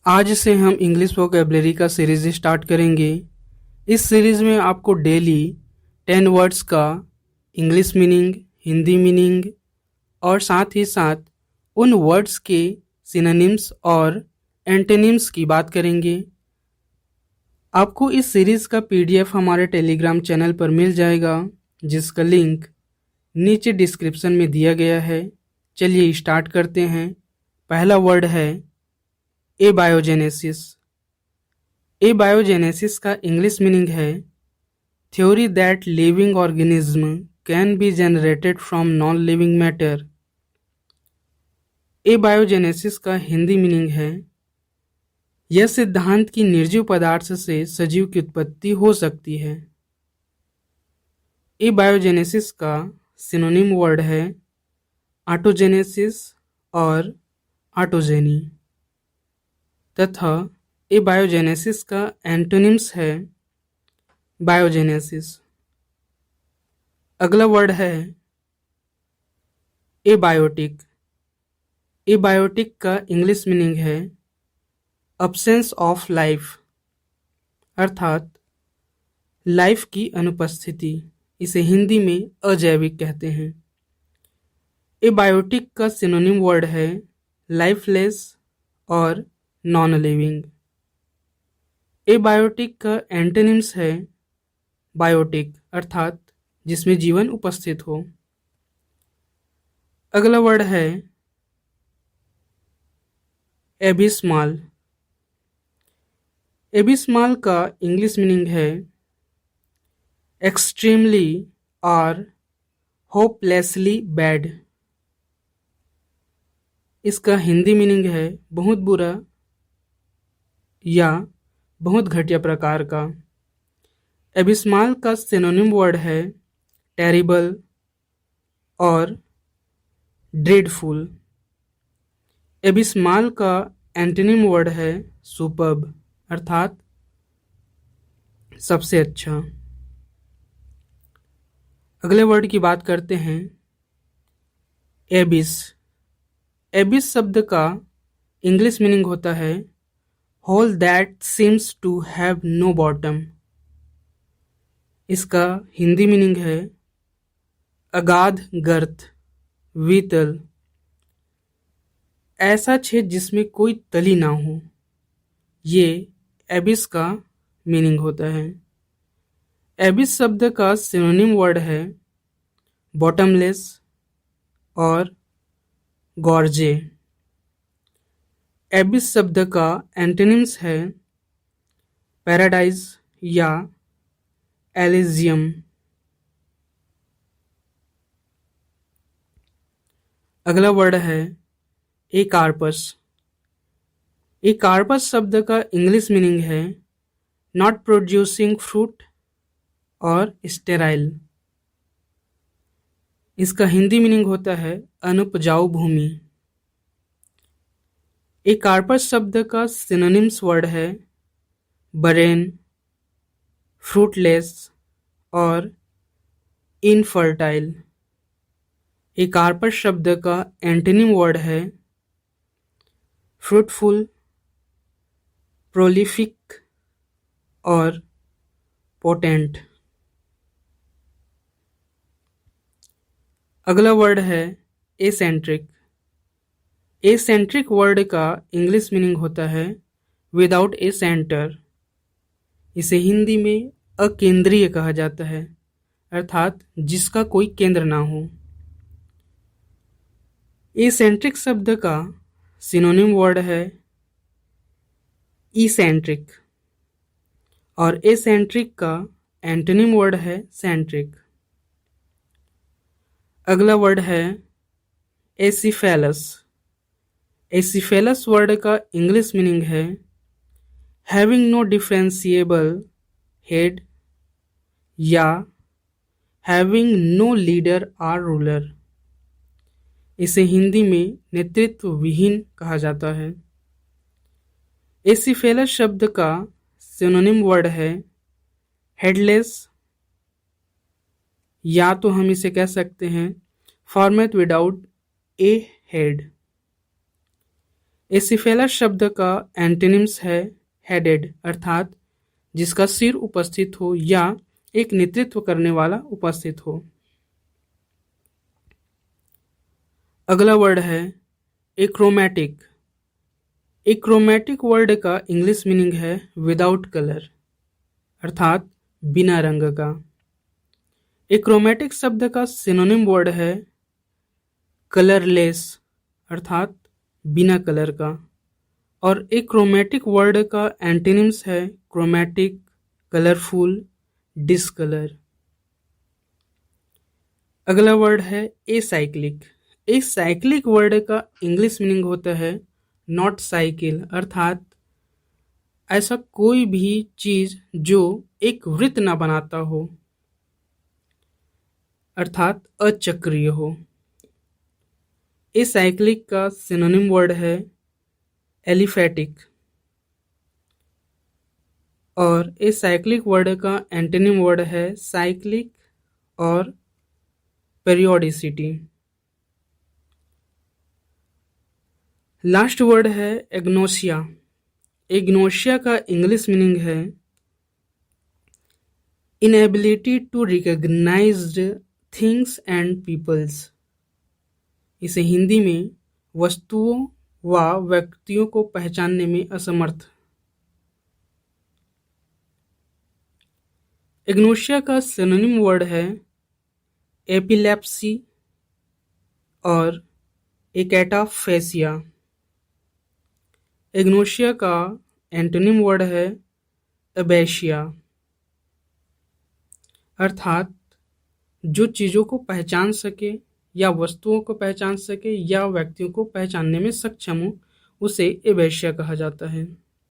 आज से हम इंग्लिश वोकेबलरी का सीरीज स्टार्ट करेंगे। इस सीरीज में आपको डेली 10 वर्ड्स का इंग्लिश मीनिंग, हिंदी मीनिंग और साथ ही साथ उन वर्ड्स के सिनोनिम्स और एंटोनिम्स की बात करेंगे। आपको इस सीरीज का पीडीएफ हमारे टेलीग्राम चैनल पर मिल जाएगा, जिसका लिंक नीचे डिस्क्रिप्शन में दिया गया है। चलिए स्टार्ट करते हैं। पहला वर्ड है एबायोजेनेसिस। एबायोजेनेसिस का इंग्लिश मीनिंग है theory that living organism can be generated from non living matter. Abiogenesis का हिंदी मीनिंग है यह सिद्धांत कि निर्जीव पदार्थ से सजीव की उत्पत्ति हो सकती है। एबायोजेनेसिस का सिनोनिम वर्ड है ऑटोजेनेसिस और ऑटोजेनी तथा एबायोजेनेसिस का एंटोनिम्स है बायोजेनेसिस। अगला वर्ड है एबायोटिक। एबायोटिक का इंग्लिश मीनिंग है अब्सेंस ऑफ लाइफ, अर्थात लाइफ की अनुपस्थिति। इसे हिंदी में अजैविक कहते हैं। एबायोटिक का सिनोनिम वर्ड है लाइफलेस और नॉन लिविंग। एबायोटिक का एंटोनिम्स है बायोटिक, अर्थात जिसमें जीवन उपस्थित हो। अगला वर्ड है एबिस्माल। एबिस्माल का इंग्लिश मीनिंग है एक्सट्रीमली और होपलेसली बैड। इसका हिंदी मीनिंग है बहुत बुरा या बहुत घटिया प्रकार का। एबिस्माल का सिनोनिम वर्ड है टेरिबल और ड्रेडफुल। एबिस्माल का एंटोनिम वर्ड है सुपर्ब, अर्थात सबसे अच्छा। अगले वर्ड की बात करते हैं एबिस। एबिस शब्द का इंग्लिश मीनिंग होता है hole that seems to have no bottom. इसका हिंदी मीनिंग है अगाध गर्त, वितल, ऐसा छेद जिसमें कोई तली ना हो। ये एबिस का मीनिंग होता है। एबिस शब्द का सिनोनिम वर्ड है बॉटमलेस और गॉर्जे। एबिस शब्द का एंटोनिम्स है पैराडाइज या एलिजियम। अगला वर्ड है एकार्पस। एकार्पस शब्द का इंग्लिश मीनिंग है नॉट प्रोड्यूसिंग फ्रूट और स्टेराइल। इसका हिंदी मीनिंग होता है अनुपजाऊ भूमि। एकार्पस शब्द का सिनोनिम्स वर्ड है बरेन, फ्रूटलेस और इनफर्टाइल। एकार्पस शब्द का एंटोनिम वर्ड है फ्रूटफुल, प्रोलिफिक और पोटेंट। अगला वर्ड है एसेंट्रिक। एसेंट्रिक वर्ड का इंग्लिश मीनिंग होता है विदाउट ए सेंटर। इसे हिंदी में अकेंद्रीय कहा जाता है, अर्थात जिसका कोई केंद्र ना हो। एसेंट्रिक शब्द का सिनोनिम वर्ड है इसेंट्रिक और एसेंट्रिक का एंटोनिम वर्ड है सेंट्रिक। अगला वर्ड है एसिफेलस। एसिफेलस वर्ड का इंग्लिश मीनिंग है हैविंग नो डिफरेंशिएबल हेड या हैविंग नो लीडर और रूलर। इसे हिंदी में नेतृत्व विहीन कहा जाता है। एसिफेलस शब्द का सिनोनिम वर्ड है हेडलेस, या तो हम इसे कह सकते हैं फॉर्मेट विदाउट ए हेड। एसिफेलस शब्द का एंटोनिम्स है हेडेड, अर्थात जिसका सिर उपस्थित हो या एक नेतृत्व करने वाला उपस्थित हो। अगला वर्ड है एक्रोमैटिक। एक्रोमैटिक वर्ड का इंग्लिश मीनिंग है विदाउट कलर, अर्थात बिना रंग का। एक्रोमैटिक शब्द का सिनोनिम वर्ड है कलरलेस, अर्थात बिना कलर का। और एक क्रोमैटिक वर्ड का एंटीनिम्स है क्रोमैटिक, कलरफुल, डिसकलर। अगला वर्ड है एसाइक्लिक। एसाइक्लिक वर्ड का इंग्लिश मीनिंग होता है नॉट साइकिल, अर्थात ऐसा कोई भी चीज जो एक वृत्त ना बनाता हो, अर्थात अचक्रीय हो। एसाइक्लिक का सिनोनिम वर्ड है एलिफेटिक। और एसाइक्लिक वर्ड का एंटोनिम वर्ड है साइक्लिक और पेरियोडिसिटी। लास्ट वर्ड है एग्नोसिया। एग्नोसिया का इंग्लिश मीनिंग है inability to recognized things and peoples. इसे हिंदी में वस्तुओं व व्यक्तियों को पहचानने में असमर्थ। एग्नोसिया का सिनोनिम वर्ड है एपिलेप्सी और एकैटाफेसिया। एग्नोसिया का एंटोनिम वर्ड है एबेशिया, अर्थात जो चीज़ों को पहचान सके या वस्तुओं को पहचान सके या व्यक्तियों को पहचानने में सक्षम हो, उसे एबेशिया कहा जाता है।